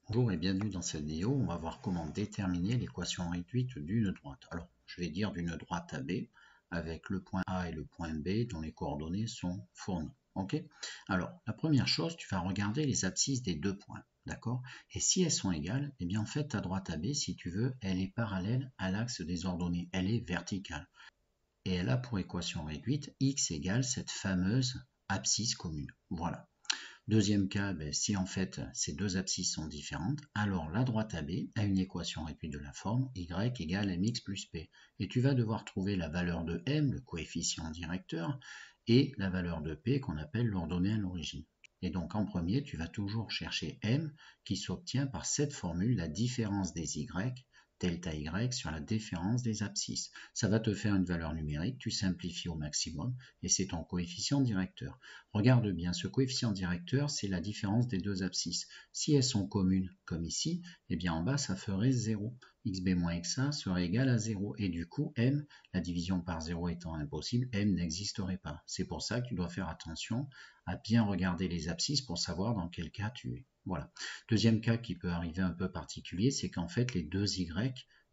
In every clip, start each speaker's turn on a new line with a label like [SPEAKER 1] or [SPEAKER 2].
[SPEAKER 1] Bonjour et bienvenue dans cette vidéo. On va voir comment déterminer l'équation réduite d'une droite. Alors, je vais dire d'une droite AB avec le point A et le point B dont les coordonnées sont fournies. Ok. Alors, la première chose, tu vas regarder les abscisses des deux points. D'accord? Et si elles sont égales, eh bien en fait, ta droite AB, si tu veux, elle est parallèle à l'axe des ordonnées. Elle est verticale. Et elle a pour équation réduite x égale cette fameuse abscisse commune. Voilà. Deuxième cas, si en fait ces deux abscisses sont différentes, alors la droite AB a une équation réduite de la forme y égale mx plus p. Et tu vas devoir trouver la valeur de m, le coefficient directeur, et la valeur de p qu'on appelle l'ordonnée à l'origine. Et donc en premier, tu vas toujours chercher m qui s'obtient par cette formule, la différence des y, delta y sur la différence des abscisses. Ça va te faire une valeur numérique, tu simplifies au maximum et c'est ton coefficient directeur. Regarde bien, ce coefficient directeur, c'est la différence des deux abscisses. Si elles sont communes, comme ici, eh bien en bas, ça ferait 0. xb moins xa serait égal à 0. Et du coup, m, la division par 0 étant impossible, m n'existerait pas. C'est pour ça que tu dois faire attention à bien regarder les abscisses pour savoir dans quel cas tu es. Voilà. Deuxième cas qui peut arriver un peu particulier, c'est qu'en fait, les deux y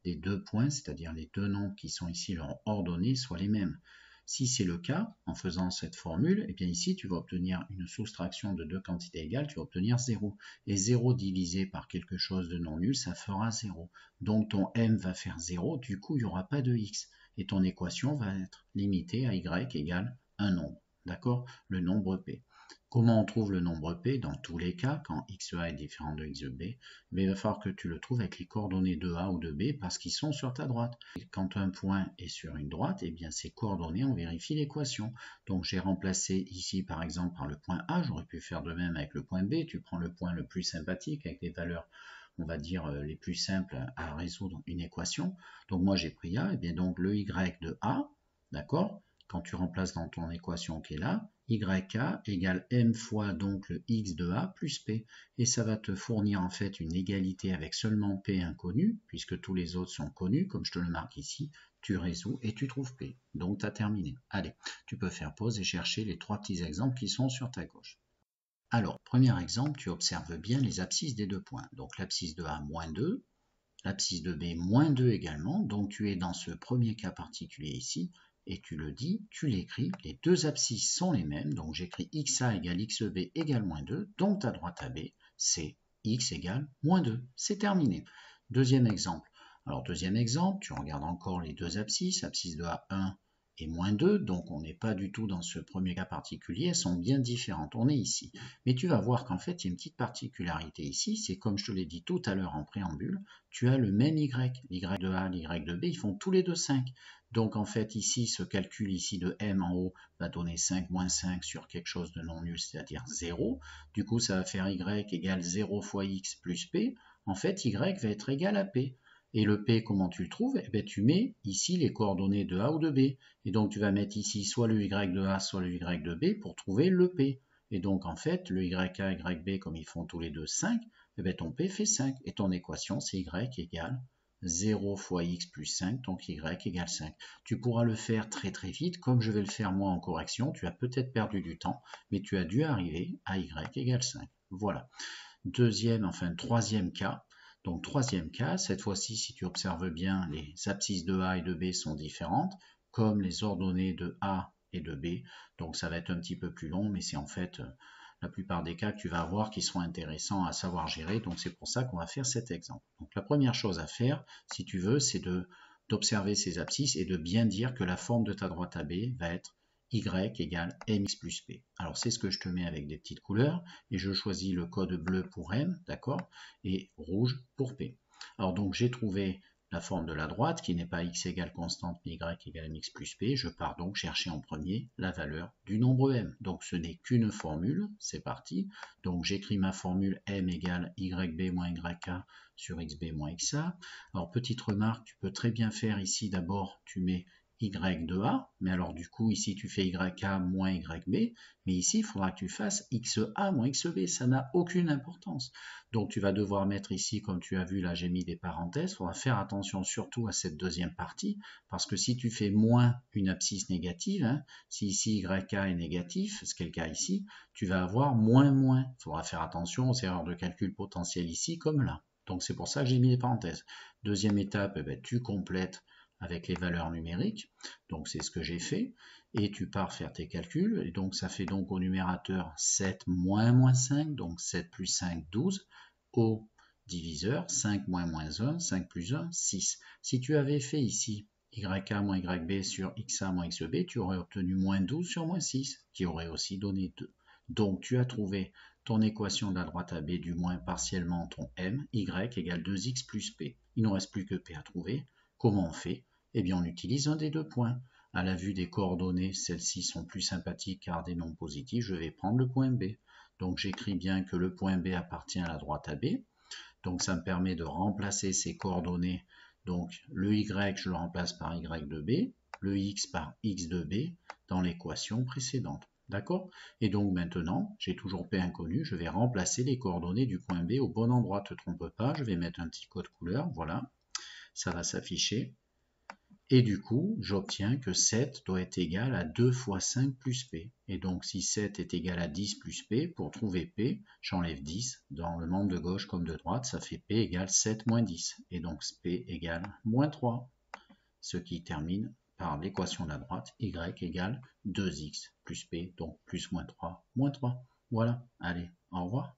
[SPEAKER 1] des deux points, c'est-à-dire les deux nombres qui sont ici leurs ordonnées, soient les mêmes. Si c'est le cas, en faisant cette formule, et bien ici, tu vas obtenir une soustraction de deux quantités égales, tu vas obtenir 0. Et 0 divisé par quelque chose de non nul, ça fera 0. Donc ton m va faire 0, du coup, il n'y aura pas de x. Et ton équation va être limitée à y égale un nombre. D'accord? Le nombre p. Comment on trouve le nombre p dans tous les cas, quand xa est différent de xb? Mais il va falloir que tu le trouves avec les coordonnées de a ou de b parce qu'ils sont sur ta droite. Et quand un point est sur une droite, eh bien ses coordonnées, on vérifie l'équation. Donc j'ai remplacé ici par exemple par le point A, j'aurais pu faire de même avec le point B. Tu prends le point le plus sympathique avec les valeurs, on va dire, les plus simples à résoudre une équation. Donc moi j'ai pris A, et bien donc le y de A, d'accord? Quand tu remplaces dans ton équation qui est là, YA égale m fois donc le x de A plus P. Et ça va te fournir en fait une égalité avec seulement P inconnu, puisque tous les autres sont connus, comme je te le marque ici. Tu résous et tu trouves P. Donc tu as terminé. Allez, tu peux faire pause et chercher les trois petits exemples qui sont sur ta gauche. Alors, premier exemple, tu observes bien les abscisses des deux points. Donc l'abscisse de A, moins 2, l'abscisse de B, moins 2 également. Donc tu es dans ce premier cas particulier ici. Et tu le dis, tu l'écris, les deux abscisses sont les mêmes, donc j'écris xa égale xb égale moins 2, donc ta droite AB, c'est x égale moins 2. C'est terminé. Deuxième exemple. Alors deuxième exemple, tu regardes encore les deux abscisses, abscisse de A1 et moins 2, donc on n'est pas du tout dans ce premier cas particulier, elles sont bien différentes, on est ici. Mais tu vas voir qu'en fait, il y a une petite particularité ici, c'est comme je te l'ai dit tout à l'heure en préambule, tu as le même y, l'y de A, l'y de B, ils font tous les deux 5. Donc en fait ici, ce calcul ici de m en haut va donner 5 moins 5 sur quelque chose de non nul, c'est-à-dire 0. Du coup, ça va faire y égale 0 fois x plus p. En fait, y va être égal à p. Et le p, comment tu le trouves? Eh bien, tu mets ici les coordonnées de A ou de B. Et donc, tu vas mettre ici soit le y de A, soit le y de B pour trouver le p. Et donc, en fait, le YA, YB, comme ils font tous les deux 5, eh bien, ton p fait 5. Et ton équation, c'est y égale 0 fois x plus 5, donc y égale 5. Tu pourras le faire très très vite, comme je vais le faire moi en correction. Tu as peut-être perdu du temps, mais tu as dû arriver à y égale 5. Voilà. Troisième cas. Donc troisième cas, cette fois-ci, si tu observes bien, les abscisses de A et de B sont différentes, comme les ordonnées de A et de B. Donc ça va être un petit peu plus long, mais c'est en fait la plupart des cas que tu vas avoir qui seront intéressants à savoir gérer. Donc c'est pour ça qu'on va faire cet exemple. Donc la première chose à faire, si tu veux, c'est d'observer ces abscisses et de bien dire que la forme de ta droite AB va être y égale mx plus p. Alors c'est ce que je te mets avec des petites couleurs et je choisis le code bleu pour m, d'accord, et rouge pour p. Alors donc j'ai trouvé la forme de la droite qui n'est pas x égale constante mais y égale mx plus p. Je pars donc chercher en premier la valeur du nombre m. Donc ce n'est qu'une formule, c'est parti. Donc j'écris ma formule m égale yb moins yk sur xb moins xa. Alors petite remarque, tu peux très bien faire ici d'abord tu mets y de a, mais alors du coup ici tu fais YA moins YB, mais ici il faudra que tu fasses XA moins XB, ça n'a aucune importance. Donc tu vas devoir mettre ici, comme tu as vu là j'ai mis des parenthèses, il faudra faire attention surtout à cette deuxième partie, parce que si tu fais moins une abscisse négative, hein, si ici YA est négatif, ce qui est le cas ici, tu vas avoir moins. Il faudra faire attention aux erreurs de calcul potentielles ici comme là. Donc c'est pour ça que j'ai mis les parenthèses. Deuxième étape, eh bien, tu complètes avec les valeurs numériques, donc c'est ce que j'ai fait, et tu pars faire tes calculs, et donc ça fait donc au numérateur 7 moins 5, donc 7 plus 5, 12, au diviseur 5 moins 1, 5 plus 1, 6. Si tu avais fait ici YA moins YB sur XA moins XB, tu aurais obtenu moins 12 sur moins 6, qui aurait aussi donné 2. Donc tu as trouvé ton équation de la droite AB du moins partiellement ton M, Y égale 2X plus P. Il ne nous reste plus que P à trouver. Comment on fait? Eh bien, on utilise un des deux points. À la vue des coordonnées, celles-ci sont plus sympathiques car des nombres positifs. Je vais prendre le point B. Donc, j'écris bien que le point B appartient à la droite AB. Donc, ça me permet de remplacer ces coordonnées. Donc, le Y, je le remplace par Y de B, le X par X de B dans l'équation précédente. D'accord? Et donc maintenant, j'ai toujours P inconnu, je vais remplacer les coordonnées du point B au bon endroit. Ne te trompe pas, je vais mettre un petit code couleur, voilà, ça va s'afficher. Et du coup, j'obtiens que 7 doit être égal à 2 fois 5 plus P. Et donc, si 7 est égal à 10 plus P, pour trouver P, j'enlève 10. Dans le membre de gauche comme de droite, ça fait P égale 7 moins 10. Et donc, P égale moins 3. Ce qui termine par l'équation de la droite, Y égale 2X plus P, donc plus moins 3, moins 3. Voilà, allez, au revoir.